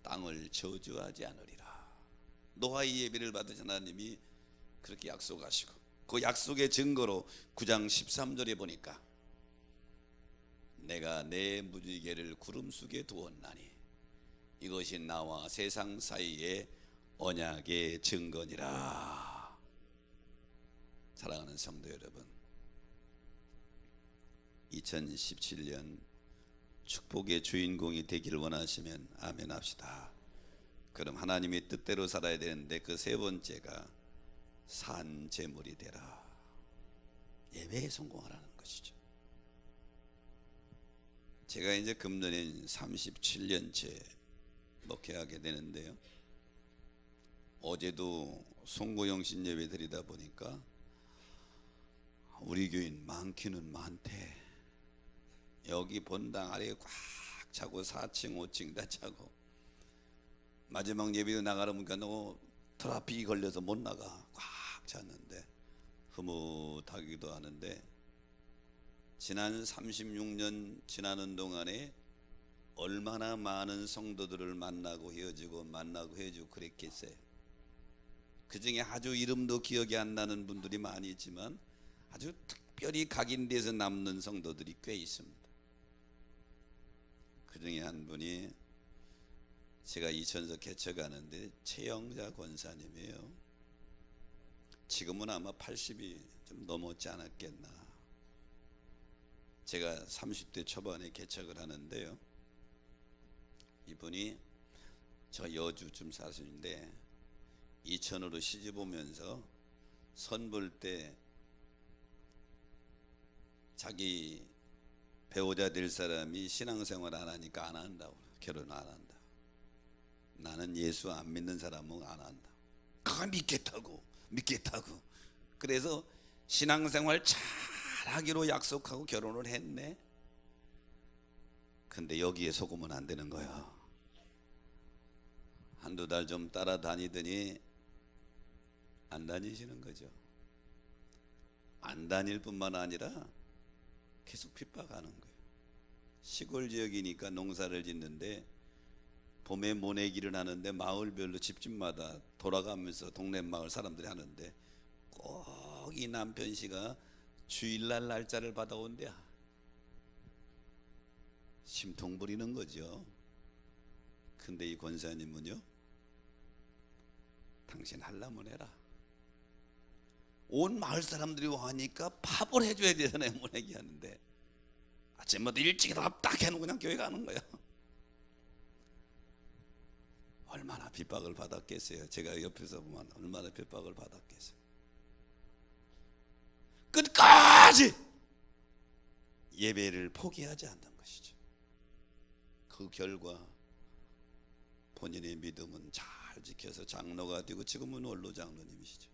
땅을 저주하지 않으리라. 노아의 예배를 받으신 하나님이 그렇게 약속하시고, 그 약속의 증거로 9장 13절에 보니까 내가 내 무지개를 구름 속에 두었나니 이것이 나와 세상 사이의 언약의 증거니라. 사랑하는 성도 여러분, 2017년 축복의 주인공이 되기를 원하시면 아멘 합시다. 그럼 하나님의 뜻대로 살아야 되는데 그 세 번째가 산제물이 되라. 예배에 성공하라는 것이죠. 제가 이제 금년에 37년째 목회하게 되는데요, 어제도 송구영신 예배 드리다 보니까 우리 교인 많기는 많대. 여기 본당 아래에 꽉 차고 4층 5층 다 차고 마지막 예배로 나가려니까 너무 트래픽이 걸려서 못 나가. 꽉 찼는데 흐뭇하기도 하는데 지난 36년 지나는 동안에 얼마나 많은 성도들을 만나고 헤어지고 만나고 헤어지고 그랬겠어요. 그 중에 아주 이름도 기억이 안 나는 분들이 많이 있지만 아주 특별히 각인돼서 남는 성도들이 꽤 있습니다. 그 중에 한 분이 제가 이천서 개척하는데 최영자 권사님이에요. 지금은 아마 80이 좀 넘었지 않았겠나. 제가 30대 초반에 개척을 하는데요, 이분이 저 여주쯤 사시는데 이천으로 시집 오면서 선 볼 때 자기 배우자 될 사람이 신앙생활 안 하니까 안 한다고, 결혼 안 한다. 나는 예수 안 믿는 사람은 안 한다. 그거 믿겠다고. 그래서 신앙생활 잘 하기로 약속하고 결혼을 했네. 근데 여기에 속으면 안 되는 거야. 한두 달 좀 따라다니더니 안 다니시는 거죠. 안 다닐 뿐만 아니라 계속 핍박하는 거예요. 시골 지역이니까 농사를 짓는데 봄에 모내기를 하는데 마을별로 집집마다 돌아가면서 동네 마을 사람들이 하는데 꼭 이 남편 씨가 주일날 날짜를 받아온대야. 심통 부리는 거죠. 근데 이 권사님은요, 당신 하려면 해라. 온 마을 사람들이 와니까 팝을 해줘야 되잖아요. 모내기 하는데 아침마다 일찍 일어나 딱 해놓고 그냥 교회 가는 거야. 얼마나 핍박을 받았겠어요. 제가 옆에서 보면 얼마나 핍박을 받았겠어요. 끝까지 예배를 포기하지 않는 것이죠. 그 결과 본인의 믿음은 잘 지켜서 장로가 되고 지금은 원로 장로님이시죠.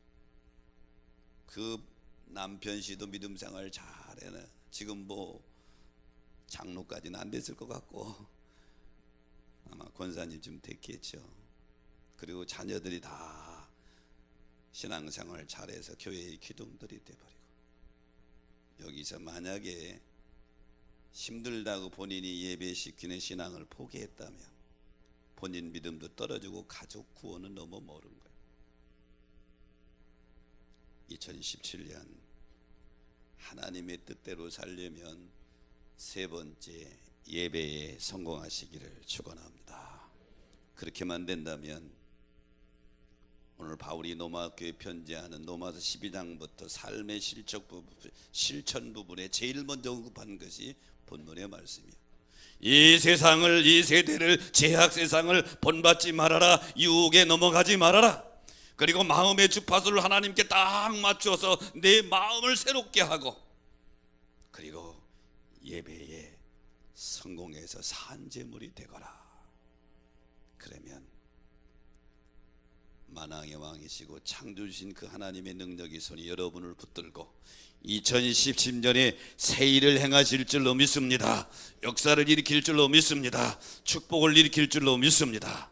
그 남편 씨도 믿음 생활 잘해네. 지금 뭐 장로까지는 안 됐을 것 같고 아마 권사님쯤 됐겠죠. 그리고 자녀들이 다 신앙생활 잘해서 교회의 기둥들이 돼버리고, 여기서 만약에 힘들다고 본인이 예배시키는 신앙을 포기했다면 본인 믿음도 떨어지고 가족 구원은 너무 멀은 거예요. 2017년 하나님의 뜻대로 살려면 세 번째 예배에 성공하시기를 축원합니다. 그렇게만 된다면 오늘 바울이 로마교회 편지하는 로마서 12장부터 삶의 실천 부분에 제일 먼저 언급한 것이 본문의 말씀이에요. 이 세상을, 이 세대를, 죄악 세상을 본받지 말아라. 유혹에 넘어가지 말아라. 그리고 마음의 주파수를 하나님께 딱 맞춰서 내 마음을 새롭게 하고, 그리고 예배에 성공해서 산재물이 되거라. 그러면 만왕의 왕이시고 창조주신 그 하나님의 능력이 손이 여러분을 붙들고 2017년에 새 일을 행하실 줄로 믿습니다. 역사를 일으킬 줄로 믿습니다. 축복을 일으킬 줄로 믿습니다.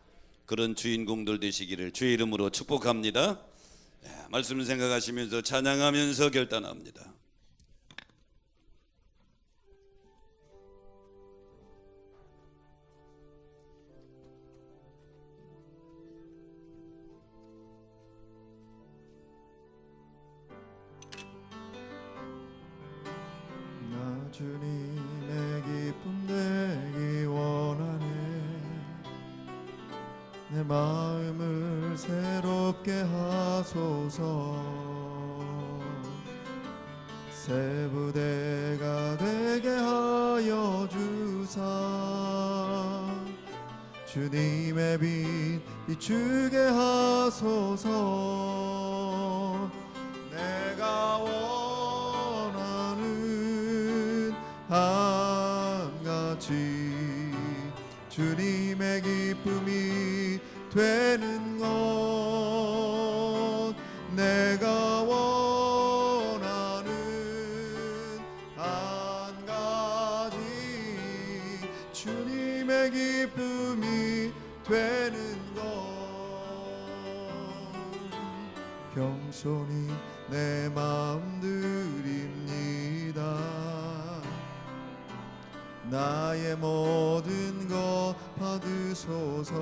그런 주인공들 되시기를 주의 이름으로 축복합니다. 말씀을 생각하시면서 찬양하면서 결단합니다. 나 주님의 기쁨 되기 원하네. 내 마음을 새롭게 하소서. 새 부대가 되게 하여 주사. 주님의 빛 비추게 하소서. 내가 원하는 한같이 주님의 기쁨이 되는 것. 내가 원하는 주님의 기쁨이 되는 것 겸손히 내 마음 드립니다. 나의 모든 것 받으소서.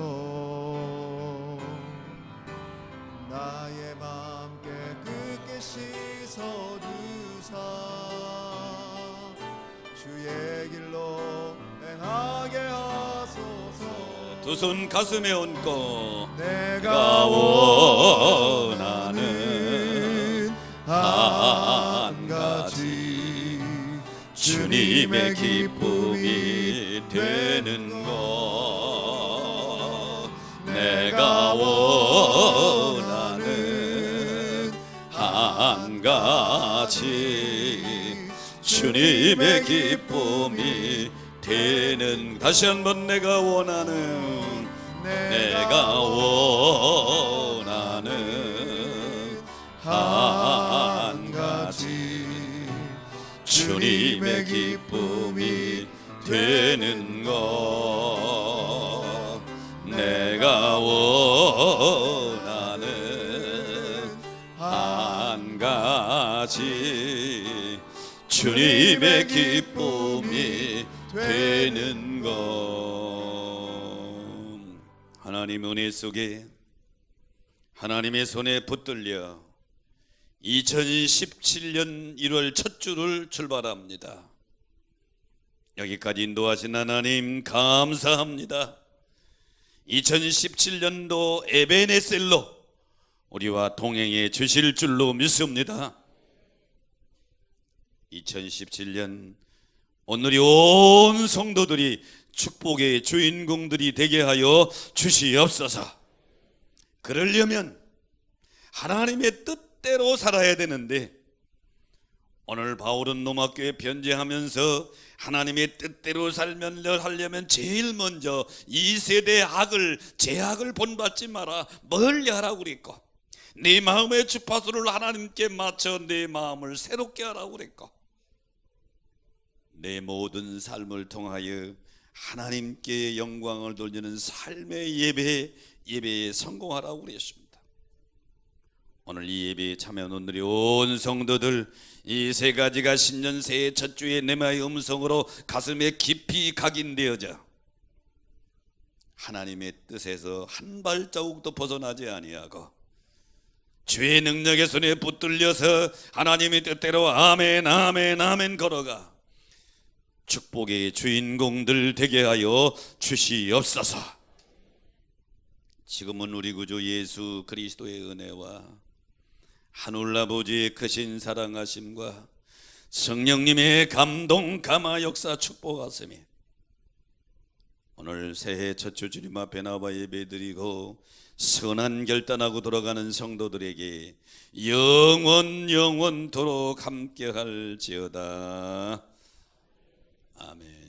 나의 마음 깨끗게 씻어주사 주의 길로 행하게 하소서. 두 손 가슴에 얹고 내가 원하는 한 가지 주님의 기쁨이 되는 것 내가 원하는 한 가지 주님의 기쁨이 되는 다시 한번 내가 원하는 한 가지 주님의 기쁨이 되는 것 내가 원하는 한 가지 주님의 기쁨이 되는 것. 하나님 은혜 속에 하나님의 손에 붙들려 2017년 1월 첫 주를 출발합니다. 여기까지 인도하신 하나님 감사합니다. 2017년도 에베네셀로 우리와 동행해 주실 줄로 믿습니다. 2017년 오늘이 온 성도들이 축복의 주인공들이 되게 하여 주시옵소서. 그러려면 하나님의 뜻대로 살아야 되는데 오늘 바울은 로마교회 변제하면서 하나님의 뜻대로 하려면 제일 먼저 이 세대의 악을 제약을 본받지 마라 멀리 하라고 그랬고 네 마음의 주파수를 하나님께 맞춰 내 마음을 새롭게 하라고 그랬고 내 모든 삶을 통하여 하나님께 영광을 돌리는 삶의 예배에 성공하라고 그랬습니다. 오늘 이 예배에 참여한 오늘의 온 성도들 이 세 가지가 신년 새해 첫 주에 내 마음의 음성으로 가슴에 깊이 각인되어져 하나님의 뜻에서 한 발자국도 벗어나지 아니하고 주의 능력의 손에 붙들려서 하나님의 뜻대로 아멘 아멘 아멘 걸어가 축복의 주인공들 되게 하여 주시옵소서. 지금은 우리 구주 예수 그리스도의 은혜와 하늘 아버지의 크신 사랑하심과 성령님의 감동 감화 역사 축복하심이 오늘 새해 첫 주 주님 앞에 나와 예배드리고 선한 결단하고 돌아가는 성도들에게 영원토록 함께할지어다. 아멘.